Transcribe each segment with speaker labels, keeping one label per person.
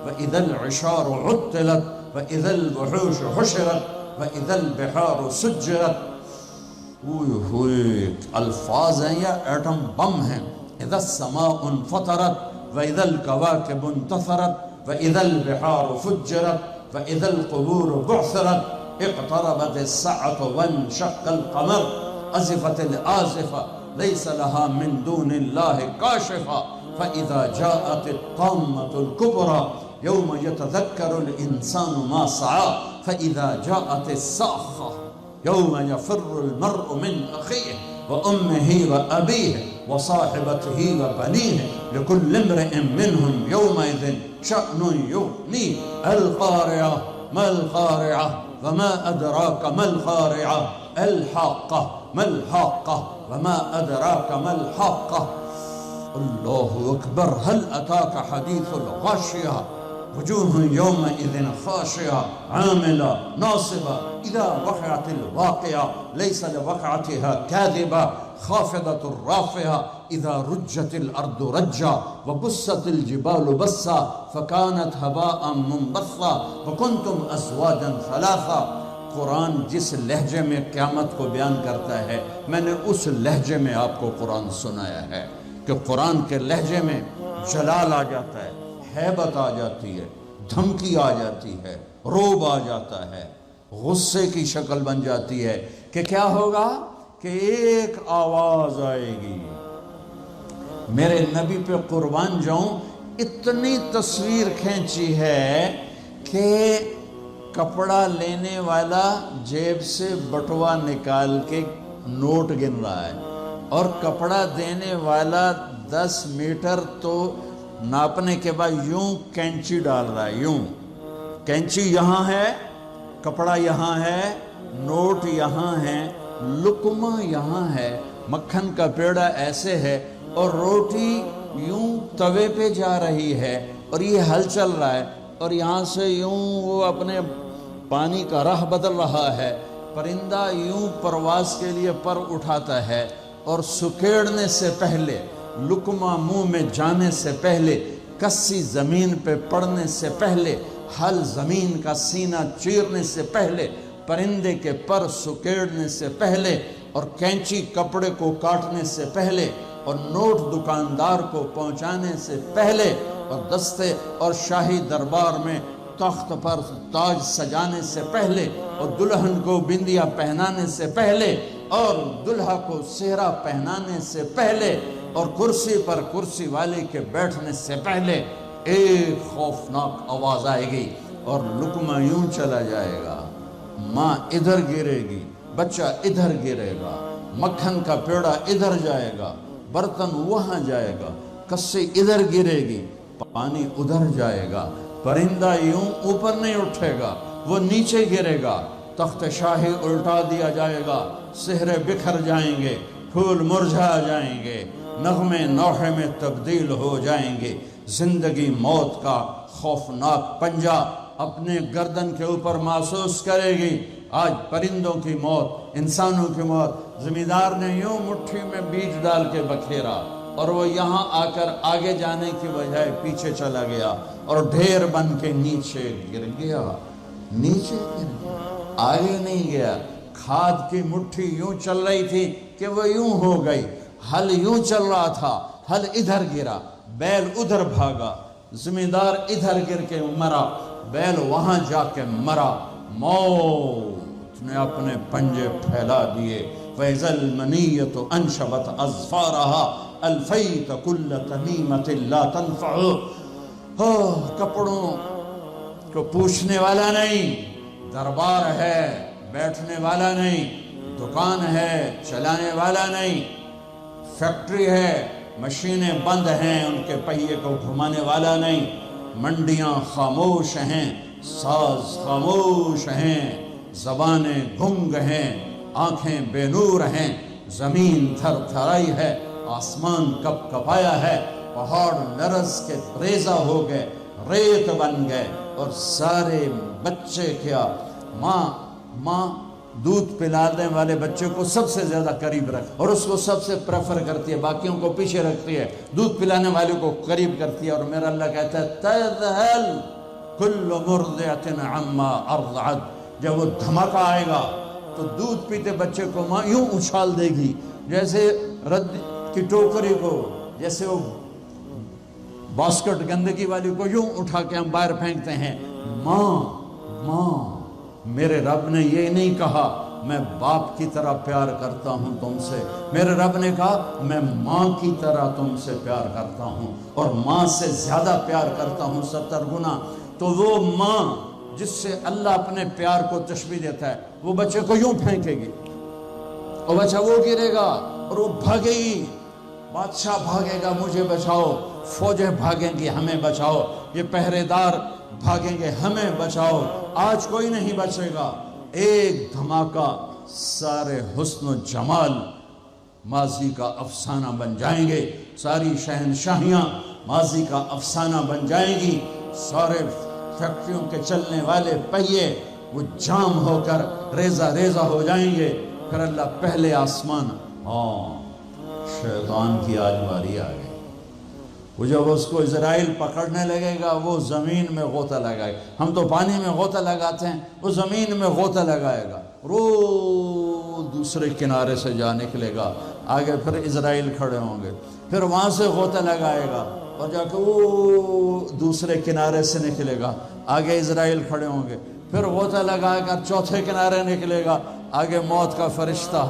Speaker 1: وإذا العشار عطلت وإذا الوحوش حشرت وإذا البحار سجرت. الفاظ ہیں یا ایٹم بم ہیں. إذا السماء انفطرت وإذا الكواكب انتثرت وإذا البحار فجرت وإذا القبور بعثرت اقتربت الساعة وانشق القمر أزفت الآزفة ليس لها من دون الله كاشفة فإذا جاءت الطامة الكبرى يوم يتذكر الإنسان ما سعى فإذا جاءت الصاخة يوم يفر المرء من أخيه وأمه وأبيه وصاحبته وبنيه لكل امرئ منهم يومئذ شأن يغنيه. القارعة ما القارعة وما أدراك ما القارعة الحاقة ما الحاقة وما أدراك ما الحاقة. الله أكبر. هل أتاك حديث الغاشية وجوه يومئذ خاشعة عاملة ناصبة إذا وقعت الواقعة ليس لوقعتها كاذبة خافضة رافعة إذا رجت الأرض رجا وبست الجبال بسا فكانت هباء منبثا وكنتم أزواجا ثلاثا. قرآن جس لہجے میں قیامت کو بیان کرتا ہے، میں نے اس لہجے میں آپ کو قرآن سنایا ہے کہ قرآن کے لہجے میں جلال آ جاتا ہے، ہیبت آ جاتی ہے، دھمکی آ جاتی ہے، روب آ جاتا ہے، غصے کی شکل بن جاتی ہے کہ کیا ہوگا کہ ایک آواز آئے گی. میرے نبی پہ قربان جاؤں، اتنی تصویر کھینچی ہے کہ کپڑا لینے والا جیب سے بٹوا نکال کے نوٹ گن رہا ہے. اور کپڑا دینے والا 10 میٹر تو ناپنے کے بعد یوں کینچی ڈال رہا ہے، یوں کینچی یہاں ہے، کپڑا یہاں ہے، نوٹ یہاں ہے، لقمہ یہاں ہے، مکھن کا پیڑا ایسے ہے، اور روٹی یوں توے پہ جا رہی ہے، اور یہ ہل چل رہا ہے، اور یہاں سے یوں وہ اپنے پانی کا راہ بدل رہا ہے، پرندہ یوں پرواز کے لیے پر اٹھاتا ہے، اور سکیڑنے سے پہلے، لقمہ منہ میں جانے سے پہلے، کسی زمین پہ پڑنے سے پہلے، ہل زمین کا سینہ چیرنے سے پہلے، پرندے کے پر سکیڑنے سے پہلے، اور کینچی کپڑے کو کاٹنے سے پہلے، اور نوٹ دکاندار کو پہنچانے سے پہلے، اور دستے اور شاہی دربار میں تخت پر تاج سجانے سے پہلے، اور دلہن کو بندیا پہنانے سے پہلے، اور دلہا کو سہرا پہنانے سے پہلے، اور کرسی پر کرسی والے کے بیٹھنے سے پہلے ایک خوفناک آواز آئے گی، اور لقمہ یوں چلا جائے گا، ماں ادھر گرے گی، بچہ ادھر گرے گا، مکھن کا پیڑا ادھر جائے گا، برتن وہاں جائے گا، کسی ادھر گرے گی، پانی ادھر جائے گا، پرندہ یوں اوپر نہیں اٹھے گا، وہ نیچے گرے گا، تخت شاہی الٹا دیا جائے گا، سہرے بکھر جائیں گے، پھول مرجھا جائیں گے، نغمے نوحے میں تبدیل ہو جائیں گے، زندگی موت کا خوفناک پنجہ اپنے گردن کے اوپر محسوس کرے گی۔ آج پرندوں کی موت، انسانوں کی موت، زمیندار نے یوں مٹھی میں بیج ڈال کے بکھیرا، اور وہ یہاں آ کر آگے جانے کی بجائے پیچھے چلا گیا، اور ڈھیر بن کے نیچے گر گیا، نیچے گر گیا، آگے نہیں گیا۔ کھاد کی مٹھی یوں چل رہی تھی کہ وہ یوں ہو گئی، ہل یوں چل رہا تھا، ہل ادھر گرا، بیل ادھر بھاگا، زمیندار ادھر گر کے مرا، بیل وہاں جا کے مرا، موت نے اپنے پنجے پھیلا دیے۔ فَإِذَا الْمَنِيَّةُ أَنْشَبَتْ أَظْفَارَهَا أَلْفَيْتَ كُلَّ تَمِيمَةٍ لَا تَنْفَعُ۔ کپڑوں کو پوچھنے والا نہیں، دربار ہے بیٹھنے والا نہیں، دکان ہے چلانے والا نہیں، فیکٹری ہے مشینیں بند ہیں ان کے پہیے کو گھمانے والا نہیں، منڈیاں خاموش ہیں، ساز خاموش ہیں، زبانیں گنگ ہیں، آنکھیں بے نور ہیں، زمین تھر تھرائی ہے، آسمان کپ کپایا ہے، پہاڑ لرز کے ریزہ ہو گئے، ریت بن گئے، اور سارے بچے کیا، ماں دودھ پلانے والے بچے کو سب سے زیادہ قریب رکھ، اور اس کو سب سے پریفر کرتی ہے، باقیوں کو پیچھے رکھتی ہے، دودھ پلانے والے کو قریب کرتی ہے۔ اور میرا اللہ کہتا ہے تذہل کل مرضعۃ عما ارضعت، جب وہ دھماکہ آئے گا تو دودھ پیتے بچے کو ماں یوں اچھال دے گی جیسے رد کی ٹوکری کو، جیسے وہ باسکٹ گندگی والی کو یوں اٹھا کے ہم باہر پھینکتے ہیں۔ ماں میرے رب نے یہ نہیں کہا میں باپ کی طرح پیار کرتا ہوں تم سے، میرے رب نے کہا میں ماں کی طرح تم سے پیار کرتا ہوں، اور ماں سے زیادہ پیار کرتا ہوں 70 گنا۔ تو وہ ماں جس سے اللہ اپنے پیار کو تشبیہ دیتا ہے، وہ بچے کو یوں پھینکے گی، اور بچہ وہ گرے گا، اور وہ بھاگے گی، بادشاہ بھاگے گا مجھے بچاؤ، فوجیں بھاگیں گی ہمیں بچاؤ، یہ پہرے دار بھاگیں گے ہمیں بچاؤ۔ آج کوئی نہیں بچے گا، ایک دھماکہ، سارے حسن و جمال ماضی کا افسانہ بن جائیں گے، ساری شہنشاہیاں ماضی کا افسانہ بن جائیں گی، سارے فیکٹریوں کے چلنے والے پہیے وہ جام ہو کر ریزہ ریزہ ہو جائیں گے۔ پھر اللہ پہلے آسمان، شیطان کی آج باری آ گئی، وہ جب اس کو اسرائیل پکڑنے لگے گا وہ زمین میں غوطہ لگائے گا، ہم تو پانی میں غوطہ لگاتے ہیں، وہ زمین میں غوطہ لگائے گا، دوسرے کنارے سے جا نکلے گا، آگے پھر اسرائیل کھڑے ہوں گے، پھر وہاں سے غوطہ لگائے گا، اور جا کے وہ دوسرے کنارے سے نکلے گا، آگے اسرائیل کھڑے ہوں گے، پھر غوطہ لگا کر چوتھے کنارے نکلے گا، آگے موت کا فرشتہ،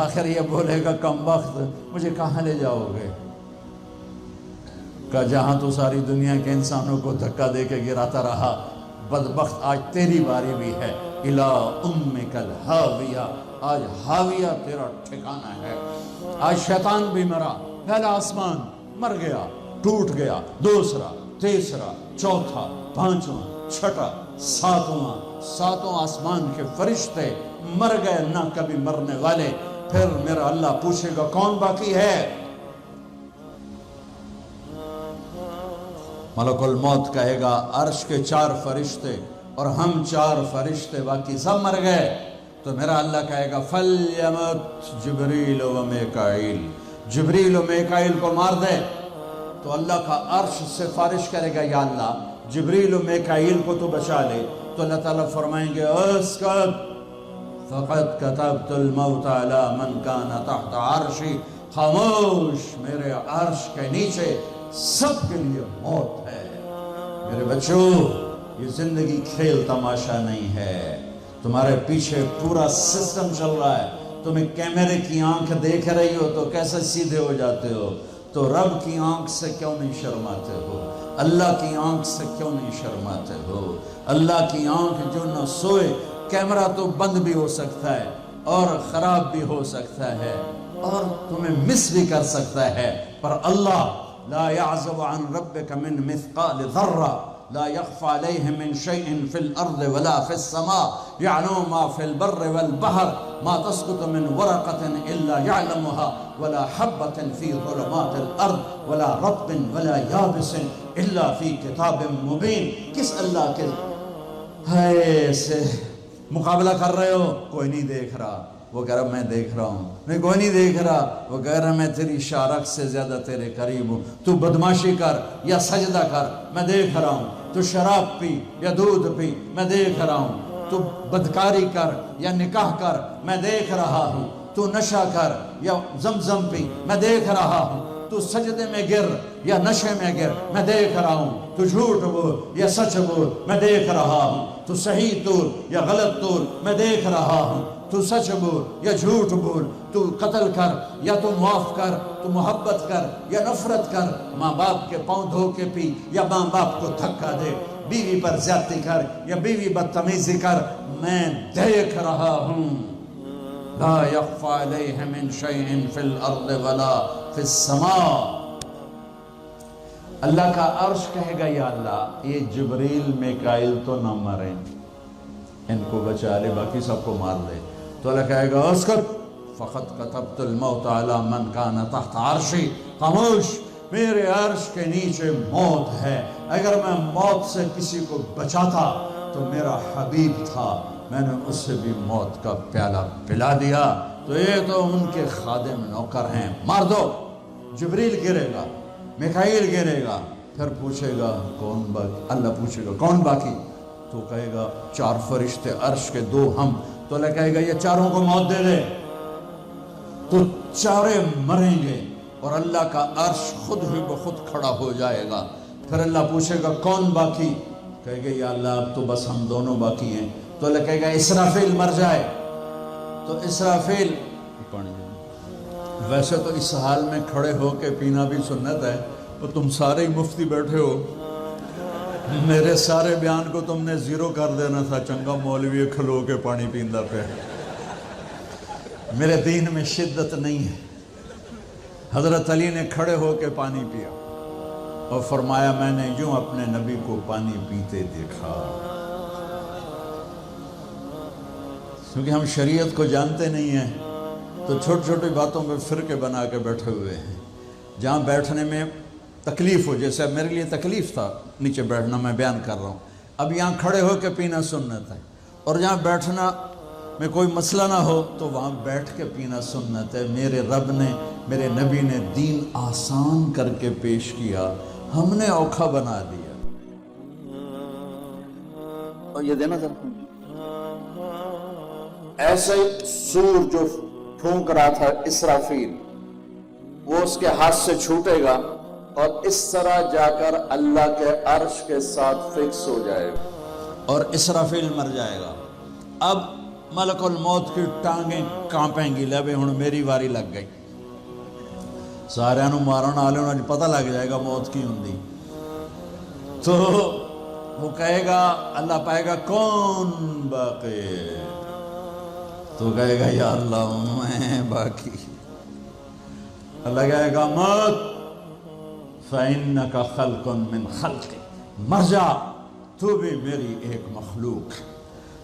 Speaker 1: آخر یہ بولے گا کم بخت مجھے کہاں لے جاؤ گے؟ کہ جہاں تو ساری دنیا کے انسانوں کو دھکا دے کے گراتا رہا، بدبخت آج تیری باری بھی ہے، اِلَىٰ أُمِّكَ الْحَاوِيَةِ، آج حاویہ تیرا ٹھکانہ ہے۔ آج شیطان بھی مرا، پہلا آسمان مر گیا، ٹوٹ گیا، دوسرا، تیسرا، چوتھا، پانچواں، چھٹا، ساتوں آسمان کے فرشتے مر گئے، نہ کبھی مرنے والے۔ پھر میرا اللہ پوچھے گا کون باقی ہے؟ ملک الموت کہے گا عرش کے 4 فرشتے اور ہم 4 فرشتے، باقی سب مر گئے۔ تو میرا اللہ کہے گا فَلْيَمُتْ جبریل و میکائیل، جبریل و میکائیل کو مار دے۔ تو اللہ کا عرش سفارش کرے گا یا اللہ جبریل و میکائیل کو تو بچا لے۔ تو اللہ تعالیٰ فرمائیں گے اسکت فقد كتبت الموت على من كان تحت عرشی، خاموش، میرے عرش کے نیچے سب کے لیے موت ہے۔ میرے بچوں، یہ زندگی کھیل تماشا نہیں ہے، تمہارے پیچھے پورا سسٹم چل رہا ہے۔ تمہیں کیمرے کی آنکھ دیکھ رہی ہو تو کیسے سیدھے ہو جاتے ہو؟ تو رب کی آنکھ سے کیوں نہیں شرماتے ہو؟ اللہ کی آنکھ سے کیوں نہیں شرماتے ہو؟ اللہ کی آنکھ جو نہ سوئے، کیمرہ تو بند بھی ہو سکتا ہے اور خراب بھی ہو سکتا ہے اور تمہیں مس بھی کر سکتا ہے، پر اللہ لا يعزب عن ربك من مثقال ذرة لا يخفى عليه من شيء في الأرض ولا في السماء يعلم ما في البر والبحر ما تسقط من ورقة إلا يعلمها ولا حبة في ظلمات الأرض ولا رطب ولا يابس إلا في كتاب مبين۔ کس اللہ کے ہے سے مقابلہ کر رہے ہو؟ کوئی نہیں دیکھ رہا، وہ کہہ رہا میں دیکھ رہا ہوں۔ میں کوئی نہیں دیکھ رہا، وہ کہہ رہا میں تیری شارک سے زیادہ تیرے قریب ہوں۔ تو بدماشی کر یا سجدہ کر، میں دیکھ رہا ہوں۔ تو شراب پی یا دودھ پی، میں دیکھ رہا ہوں۔ تو بدکاری کر یا نکاح کر، میں دیکھ رہا ہوں۔ تو نشہ کر یا زمزم پی، میں دیکھ رہا ہوں۔ تو سجدے میں گر یا نشے میں گر، میں دیکھ رہا ہوں۔ تو جھوٹ بول یا سچ بول، میں دیکھ رہا ہوں۔ تو صحیح طور یا غلط طور، میں دیکھ رہا ہوں۔ تو سچ بول یا جھوٹ بول، تو قتل کر یا تو معاف کر، تو محبت کر یا نفرت کر، ماں باپ کے پاؤں دھو کے پی یا ماں باپ کو دھکا دے، بیوی پر زیادتی کر یا بیوی بدتمیزی کر، میں دیکھ رہا ہوں۔ لا يخفى عليه من شيء في الارض ولا في السماء۔ اللہ کا عرش کہے گا یا اللہ یہ جبریل میکائیل تو نہ مریں، ان کو بچا لے، باقی سب کو مار دے۔ تو اللہ کہے گا اسکت فقط كتبت الموت على من كان تحت عرشی، خاموش، میرے عرش کے نیچے موت ہے۔ اگر میں موت سے کسی کو بچاتا تو میرا حبیب تھا، میں نے اسے بھی موت کا پیالہ پلا دیا۔ تو یہ تو ان کے خادم نوکر ہیں، مار دو۔ جبریل گرے گا، میکائیل گرے گا، پھر پوچھے گا کون باقی؟ اللہ پوچھے گا کون باقی؟ تو کہے گا 4 فرشتے عرش کے 2 ہم۔ تو اللہ کہے گا یہ 4 کو موت دے دے۔ تو 4 مریں گے اور اللہ کا عرش خود ہی بخود کھڑا ہو جائے گا۔ پھر اللہ پوچھے گا کون باقی؟ کہے گا یا اللہ اب تو بس ہم دونوں باقی ہیں۔ تو اللہ کہے گا اسرافیل مر جائے۔ تو اسرافیل، ویسے تو اس حال میں کھڑے ہو کے پینا بھی سنت ہے، تو تم سارے ہی مفتی بیٹھے ہو، میرے سارے بیان کو تم نے زیرو کر دینا تھا، چنگا مولوی کھلو کے پانی پیندا پہ۔ میرے دین میں شدت نہیں ہے۔ حضرت علی نے کھڑے ہو کے پانی پیا اور فرمایا میں نے یوں اپنے نبی کو پانی پیتے دیکھا۔ کیونکہ ہم شریعت کو جانتے نہیں ہیں تو چھوٹی چھوٹی باتوں پہ فرقے بنا کے بیٹھے ہوئے ہیں۔ جہاں بیٹھنے میں تکلیف ہو، جیسے میرے لیے تکلیف تھا نیچے بیٹھنا، میں بیان کر رہا ہوں، اب یہاں کھڑے ہو کے پینا سنت ہے، اور جہاں بیٹھنا میں کوئی مسئلہ نہ ہو تو وہاں بیٹھ کے پینا سنت ہے۔ میرے رب نے، میرے نبی نے دین آسان کر کے پیش کیا، ہم نے اوکھا بنا دیا۔ اور یہ دینا ذرا، ایسے سور جو پھونک رہا تھا اسرافیل، وہ اس کے ہاتھ سے چھوٹے گا اور اس طرح جا کر اللہ کے عرش کے ساتھ فکس ہو جائے گا اور اسرافیل مر جائے گا۔ اب ملک الموت کی ٹانگیں کانپیں گی، لے ہن میری واری لگ گئی، سارے نو مارن والے نو پتہ لگ جائے گا موت کی ہوندی۔ تو وہ کہے گا، اللہ پائے گا کون باقی؟ تو کہے گا یا اللہ میں باقی۔ اللہ کہے گا موت فَإِنَّكَ خَلْقٌ مِّن خَلْقِ، مر جا، تو بھی میری ایک مخلوق ہے۔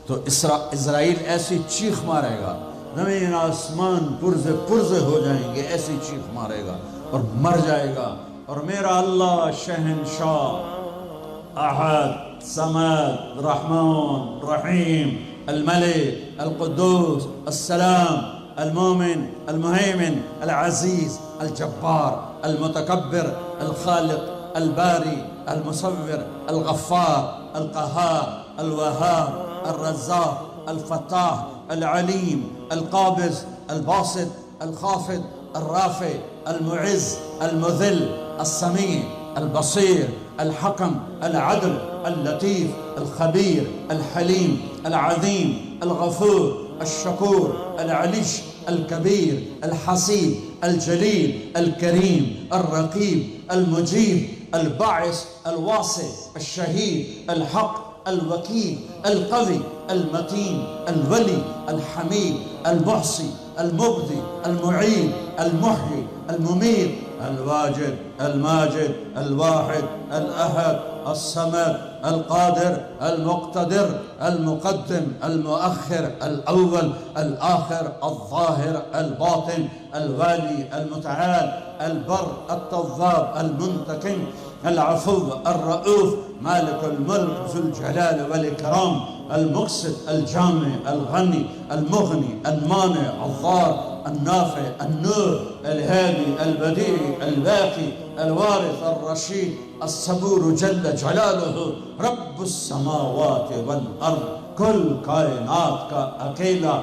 Speaker 1: تو اسرائیل ایسی چیخ مارے گا، زمین آسمان پرزے پرزے ہو جائیں گے، ایسی چیخ مارے گا اور مر جائے گا، اور میرا اللہ شہنشاہ احد صمد رحمان رحیم الملك القدوس السلام المؤمن المهيمن العزيز الجبار المتكبر الخالق الباري المصور الغفار القهار الوهاب الرزاق الفتاح العليم القابض الباسط الخافض الرافع المعز المذل السميع البصير الحكم العدل اللطيف الخبير الحليم العظيم الغفور الشكور العلي الكبير الحسيب الجليل الكريم الرقيب المجيب الباعث الواسع الشهيد الحق الوكيل القوي المتين الولي الحميد المحصي المبدي المعيد المحيي المميت الواجد الماجد الواحد الأحد الصمد القادر المقتدر المقدم المؤخر الأول الآخر الظاهر الباطن الوالي المتعال البر التواب المنتقم العفو الرؤوف مالك الملك ذو الجلال والإكرام المقسط الجامع الغني المغني المانع الضار النافع النور الهادي البديع الباقي الوارث الرشيد الصبور جل جلاله رب السماوات والأرض كل کائنات کا اکیلا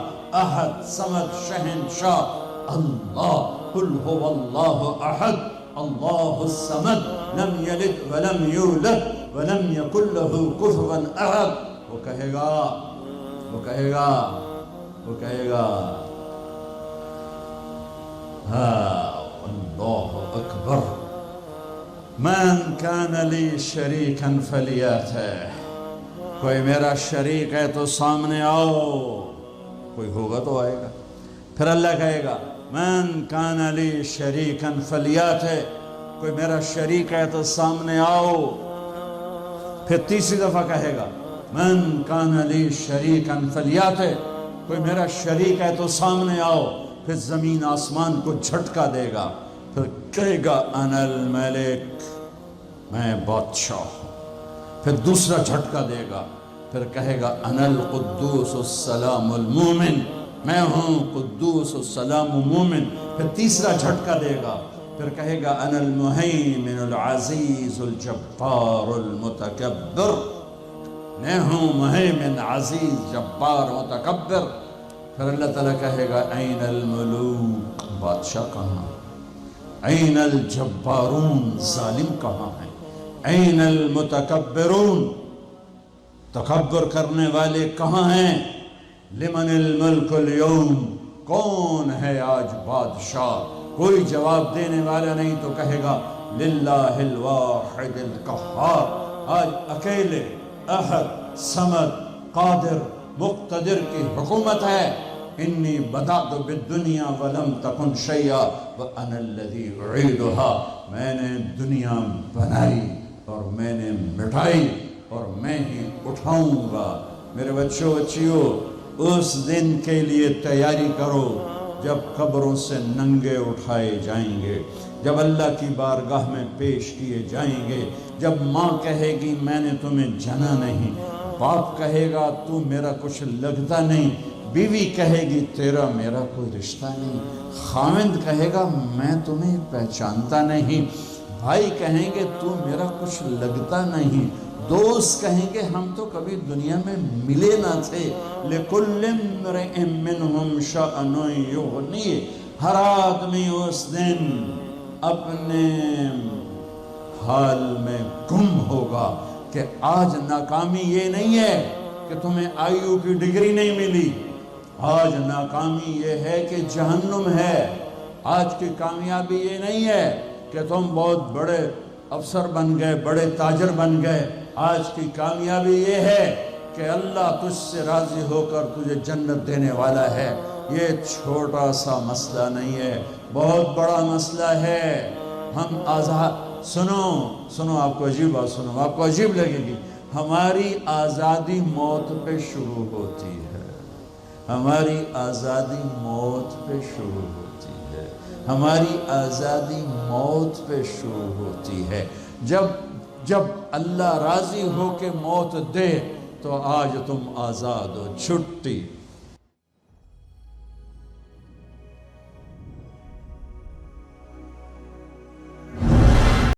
Speaker 1: احد صمد شہنشاہ اللہ قل هو اللہ احد اللہ الصمد لم یلد ولم یولد ولم یکن له کفوا احد۔ وہ کہے گا اللہ اکبر من کان لی شریکا فلیاتہ، کوئی میرا شریک ہے تو سامنے آؤ، کوئی ہوگا تو آئے گا۔ پھر اللہ کہے گا من کان لی شریکا فلیاتہ، کوئی میرا شریک ہے تو سامنے آؤ۔ پھر تیسری دفعہ کہے گا من کان لی شریکا فلیاتہ، کوئی میرا شریک ہے تو سامنے آؤ۔ پھر زمین آسمان کو جھٹکا دے گا، پھر کہے گا انا الملک، میں بادشاہ ہوں۔ پھر دوسرا جھٹکا دے گا، پھر کہے گا انا القدوس السلام المومن، میں ہوں قدوس السلام مومن۔ پھر تیسرا جھٹکا دے گا، پھر کہے گا انا المہیمن العزیز الجبار المتکبر، میں ہوں مہیمن عزیز جبار متکبر۔ پھر اللہ تعالیٰ کہے گا این الملوک، بادشاہ کہاں، این الجبارون، ظالم کہاں ہیں، این المتکبرون، تکبر کرنے والے کہاں ہیں، لمن الملک اليوم، کون ہے آج بادشاہ؟ کوئی جواب دینے والا نہیں، تو کہے گا للہ الواحد القہار، آج اکیلے احد صمد قادر مقتدر کی حکومت ہے۔ انی بدأت بالدنیا ولم تکن شیئا وانا الذی اعیدها، میں نے دنیا بنائی اور میں نے مٹائی اور میں ہی اٹھاؤں گا۔ میرے بچوں بچیوں، اس دن کے لیے تیاری کرو جب قبروں سے ننگے اٹھائے جائیں گے، جب اللہ کی بارگاہ میں پیش کیے جائیں گے، جب ماں کہے گی میں نے تمہیں جنا نہیں، باپ کہے گا تو میرا کچھ لگتا نہیں، بیوی کہے گی تیرا میرا کوئی رشتہ نہیں، خاوند کہے گا میں تمہیں پہچانتا نہیں، بھائی کہیں گے تو میرا کچھ لگتا نہیں، دوست کہیں گے ہم تو کبھی دنیا میں ملے نہ تھے۔ لِكُلِّ امْرِئٍ مِّنْهُمْ شَأْنٌ یغنیہ، ہر آدمی اس دن اپنے حال میں گم ہوگا کہ آج ناکامی یہ نہیں ہے کہ تمہیں آئیو کی ڈگری نہیں ملی، آج ناکامی یہ ہے کہ جہنم ہے، آج کی کامیابی یہ نہیں ہے کہ تم بہت بڑے افسر بن گئے، بڑے تاجر بن گئے، آج کی کامیابی یہ ہے کہ اللہ تجھ سے راضی ہو کر تجھے جنت دینے والا ہے۔ یہ چھوٹا سا مسئلہ نہیں ہے، بہت بڑا مسئلہ ہے۔ ہم آزاد، سنو آپ کو عجیب بات سنو، آپ کو عجیب لگے گی، ہماری آزادی موت پہ شروع ہوتی ہے، ہماری آزادی موت پہ شروع ہوتی ہے، ہماری آزادی موت پہ شروع ہوتی ہے۔ جب اللہ راضی ہو کے موت دے تو آج تم آزاد ہو، چھٹی